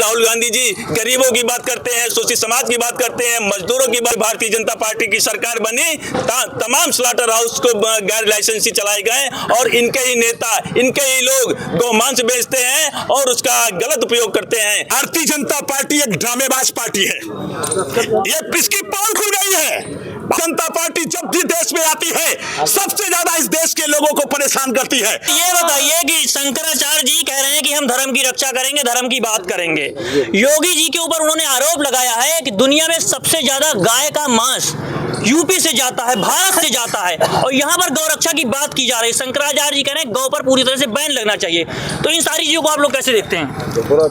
राहुल गांधी जी गरीबों की बात करते हैं, शोषित समाज की बात करते हैं, मजदूरों की बात। भारतीय जनता पार्टी की सरकार बनी, तमाम स्लॉटर हाउस को गैर लाइसेंसी चलाए गए और इनके ही नेता, इनके ही लोग गौमांस बेचते हैं और उसका गलत उपयोग करते हैं। भारतीय जनता पार्टी एक ड्रामेबाज पार्टी है, ये इसकी पोल खुल गई है। जनता पार्टी जब भी देश में आती है सबसे ज्यादा इस देश के लोगों को परेशान करती है। ये बताइए कि शंकराचार्य जी कह रहे हैं कि हम धर्म की रक्षा करेंगे, धर्म की बात करेंगे। योगी जी के ऊपर उन्होंने आरोप लगाया है कि दुनिया में सबसे ज्यादा गाय का मांस यूपी से जाता है, भारत से जाता है, और यहाँ पर गौरक्षा की बात की जा रही है। शंकराचार्य जी कह रहे हैं गौ पर पूरी तरह से बैन लगना चाहिए। तो इन सारी चीजों को आप लोग कैसे देखते हैं?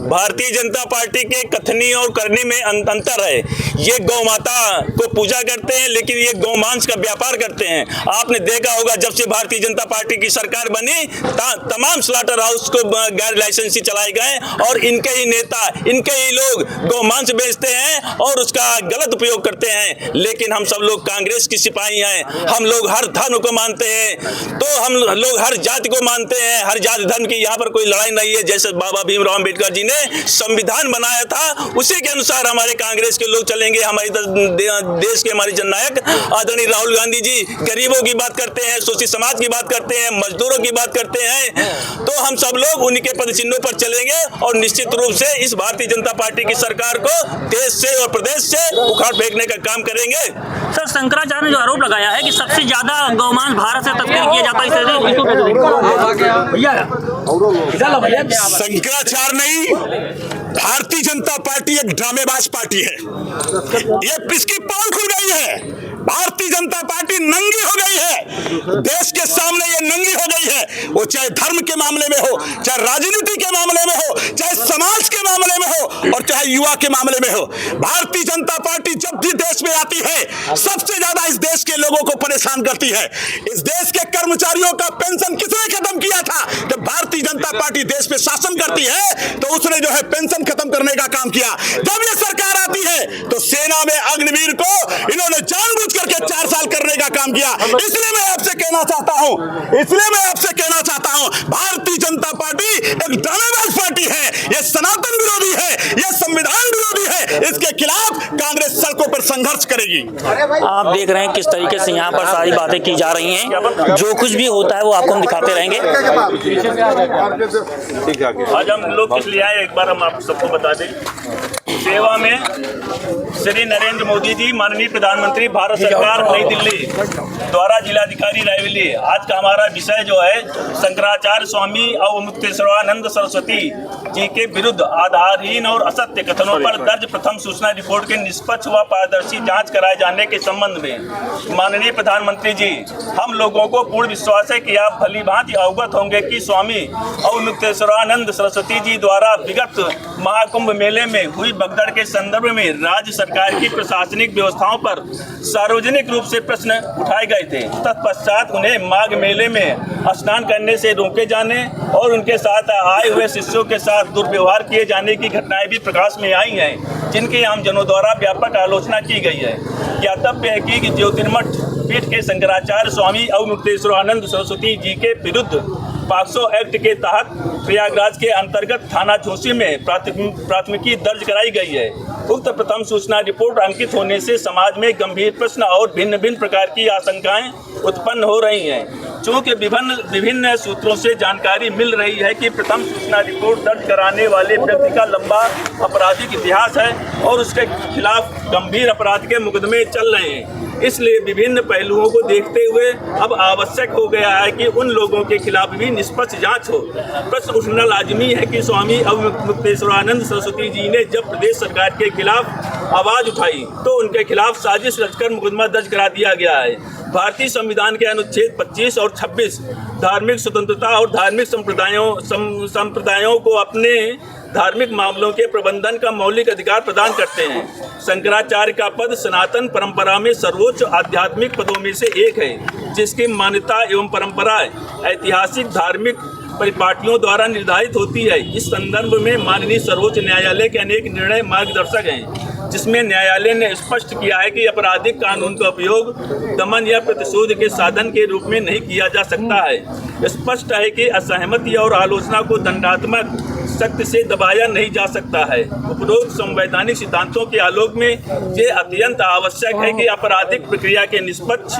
भारतीय जनता पार्टी के कथनी और करने में अंतर है। ये गौ माता को पूजा करते हैं, लेकिन ये गौमांस का व्यापार करते हैं। आपने देखा होगा जब से भारतीय जनता पार्टी की सरकार बनी, तमाम स्लॉटर हाउस को गैर लाइसेंसी चलाए गए और इनके ही नेता, इनके ही लोग गौमांस बेचते हैं और उसका गलत उपयोग करते हैं। लेकिन हम सब लोग कांग्रेस की सिपाही हैं, हम लोग हर धर्म को मानते हैं, तो हम लोग हर जाति को मानते हैं, हर जाति धर्म की यहाँ पर कोई लड़ाई नहीं है। जैसे बाबा भीमराव अम्बेडकर जी ने संविधान बनाया था, उसी के अनुसार हमारे कांग्रेस के लोग चलेंगे। हमारे देश के हमारे जननायक आदरणीय राहुल गांधी जी गरीबों की बात करते हैं, शोषित समाज की बात करते हैं, मजदूरों की बात करते हैं, तो हम सब लोग उनके पदचिन्हों पर चलेंगे और निश्चित रूप से इस भारतीय जनता पार्टी की सरकार को देश से और प्रदेश से उखाड़ फेंकने का काम करेंगे। सर, शंकराचार्य ने जो आरोप लगाया है कि सबसे ज्यादा गौमांस भारत से तस्करी किया जाता है, शंकराचार्य नहीं, भारतीय जनता पार्टी एक ड्रामेबाज पार्टी है, ये इसकी पोल खुल गई है। भारतीय जनता पार्टी नंगी हो गई है, देश के सामने ये नंगी हो गई है। वो चाहे धर्म के मामले में हो, चाहे राजनीति के मामले में हो, चाहे समाज के मामले में हो और चाहे युवा के मामले में हो। भारतीय जनता पार्टी जब भी देश में आती है सबसे ज्यादा इस देश के लोगों को परेशान करती है। इस देश के कर्मचारियों का पेंशन किसने खत्म किया था? जब भारतीय जनता पार्टी देश पे शासन करती है तो उसने जो है पेंशन खत्म करने का काम किया। जब ये सरकार आती है तो सेना में अग्निवीर को इन्होंने जानबूझ करके 4 साल करने का काम किया। इसलिए मैं आपसे कहना चाहता हूं, भारतीय जनता पार्टी एक ड्रामेबाज पार्टी है, ये सनातन विरोधी है, ये संविधान विरोधी है। इसके खिलाफ कांग्रेस सड़कों पर संघर्ष करेगी। आप देख रहे हैं किस तरीके से यहाँ पर सारी बातें की जा रही हैं। जो कुछ भी होता है वो आपको हम दिखाते रहेंगे। आज हम लोग किस लिए आए, एक बार हम आप सबको बता दें। सेवा में श्री नरेंद्र मोदी जी, माननीय प्रधानमंत्री, भारत सरकार, नई दिल्ली द्वारा जिलाधिकारी रायबरेली। आज का हमारा विषय जो है शंकराचार्य स्वामी अवमुक्तेश्वरानंद सरस्वती जी के विरुद्ध आधारहीन और असत्य कथनों पर दर्ज प्रथम सूचना रिपोर्ट के निष्पक्ष व पारदर्शी जांच कराए जाने के संबंध में माननीय प्रधानमंत्री जी, हम लोगों को पूर्ण विश्वास है कि आप भली भांति अवगत होंगे कि स्वामी अवमुक्तेश्वरानंद सरस्वती जी द्वारा विगत महाकुंभ मेले में हुई भगदड़ के संदर्भ में राज्य सरकार की प्रशासनिक व्यवस्थाओं पर सार्वजनिक रूप से प्रश्न उठाए गए थे। तत्पश्चात उन्हें माघ मेले में स्नान करने से रोके जाने और उनके साथ आए हुए शिष्यों के साथ दुर्व्यवहार किए जाने की घटनाएं भी प्रकाश में आई हैं, जिनकी आम जनों द्वारा व्यापक आलोचना की गई है। ज्ञातव्य है कि ज्योतिर्मठ पीठ के शंकराचार्य स्वामी अवमुक्तेश्वरानंद सरस्वती जी के विरुद्ध पॉक्सो एक्ट के तहत प्रयागराज के अंतर्गत थाना झोसी में प्राथमिकी दर्ज कराई गई है। उक्त प्रथम सूचना रिपोर्ट अंकित होने से समाज में गंभीर प्रश्न और भिन्न भिन्न प्रकार की आशंकाएं उत्पन्न हो रही हैं। चूँकि विभिन्न सूत्रों से जानकारी मिल रही है कि प्रथम सूचना रिपोर्ट दर्ज कराने वाले व्यक्ति का लंबा आपराधिक इतिहास है और उसके खिलाफ गंभीर अपराध के मुकदमे चल रहे हैं, इसलिए विभिन्न पहलुओं को देखते हुए अब आवश्यक हो गया है कि उन लोगों के खिलाफ भी निष्पक्ष जांच हो। प्रश्न उठना लाजमी है कि स्वामी अवमुक्तेश्वरानंद सरस्वती जी ने जब प्रदेश सरकार के खिलाफ आवाज उठाई तो उनके खिलाफ साजिश रचकर मुकदमा दर्ज करा दिया गया है। भारतीय संविधान के अनुच्छेद 25 और 26 धार्मिक स्वतंत्रता और धार्मिक संप्रदायों को अपने धार्मिक मामलों के प्रबंधन का मौलिक अधिकार प्रदान करते हैं। शंकराचार्य का पद सनातन परंपरा में सर्वोच्च आध्यात्मिक पदों में से एक है, जिसकी मान्यता एवं परंपरा ऐतिहासिक धार्मिक परिपाटियों द्वारा निर्धारित होती है। इस संदर्भ में माननीय सर्वोच्च न्यायालय के अनेक निर्णय मार्गदर्शक हैं, जिसमें न्यायालय ने स्पष्ट किया है कि आपराधिक कानून का उपयोग दमन या प्रतिशोध के साधन के रूप में नहीं किया जा सकता है। स्पष्ट है कि असहमति और आलोचना को दंडात्मक शक्ति से दबाया नहीं जा सकता है। उपरोक्त संवैधानिक सिद्धांतों के आलोक में ये अत्यंत आवश्यक है कि आपराधिक प्रक्रिया के निष्पक्ष,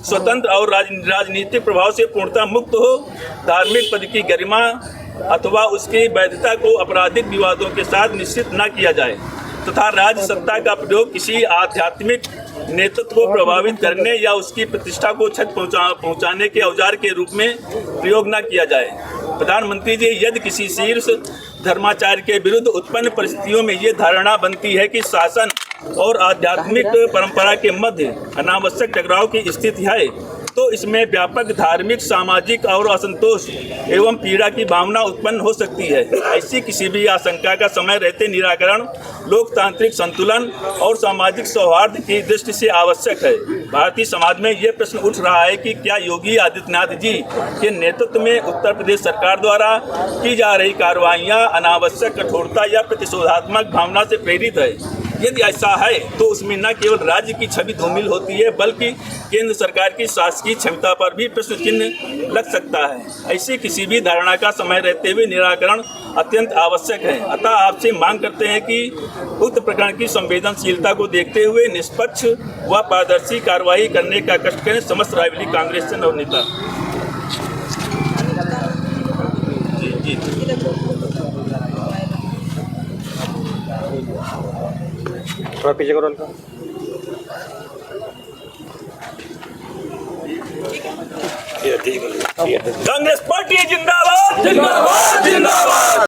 स्वतंत्र और राजनीतिक प्रभाव से पूर्णतः मुक्त हो। धार्मिक पद की गरिमा अथवा उसकी वैधता को आपराधिक विवादों के साथ निश्चित न किया जाए तथा राज्य सत्ता का प्रयोग किसी आध्यात्मिक नेतृत्व को प्रभावित करने या उसकी प्रतिष्ठा को क्षत पहुंचाने के औजार के रूप में प्रयोग न किया जाए। प्रधानमंत्री जी, यदि किसी शीर्ष धर्माचार्य के विरुद्ध उत्पन्न परिस्थितियों में ये धारणा बनती है कि शासन और आध्यात्मिक परंपरा के मध्य अनावश्यक टकराव की स्थिति है, तो इसमें व्यापक धार्मिक, सामाजिक और असंतोष एवं पीड़ा की भावना उत्पन्न हो सकती है। ऐसी किसी भी आशंका का समय रहते निराकरण लोकतांत्रिक संतुलन और सामाजिक सौहार्द की दृष्टि से आवश्यक है। भारतीय समाज में ये प्रश्न उठ रहा है कि क्या योगी आदित्यनाथ जी के नेतृत्व में उत्तर प्रदेश सरकार द्वारा की जा रही कार्रवाइयाँ अनावश्यक कठोरता या प्रतिशोधात्मक भावना से प्रेरित है। यदि ऐसा है तो उसमें न केवल राज्य की छवि धूमिल होती है बल्कि केंद्र सरकार की शासकीय क्षमता पर भी प्रश्न चिन्ह लग सकता है। ऐसी किसी भी धारणा का समय रहते हुए निराकरण अत्यंत आवश्यक है। अतः आपसे मांग करते हैं कि उक्त प्रकरण की संवेदनशीलता को देखते हुए निष्पक्ष व पारदर्शी कार्रवाई करने का कष्ट करें। समस्त रायबरेली कांग्रेस से नवनेता। थोड़ा पीछे करो हल्का। कांग्रेस पार्टी जिंदाबाद जिंदाबाद जिंदाबाद।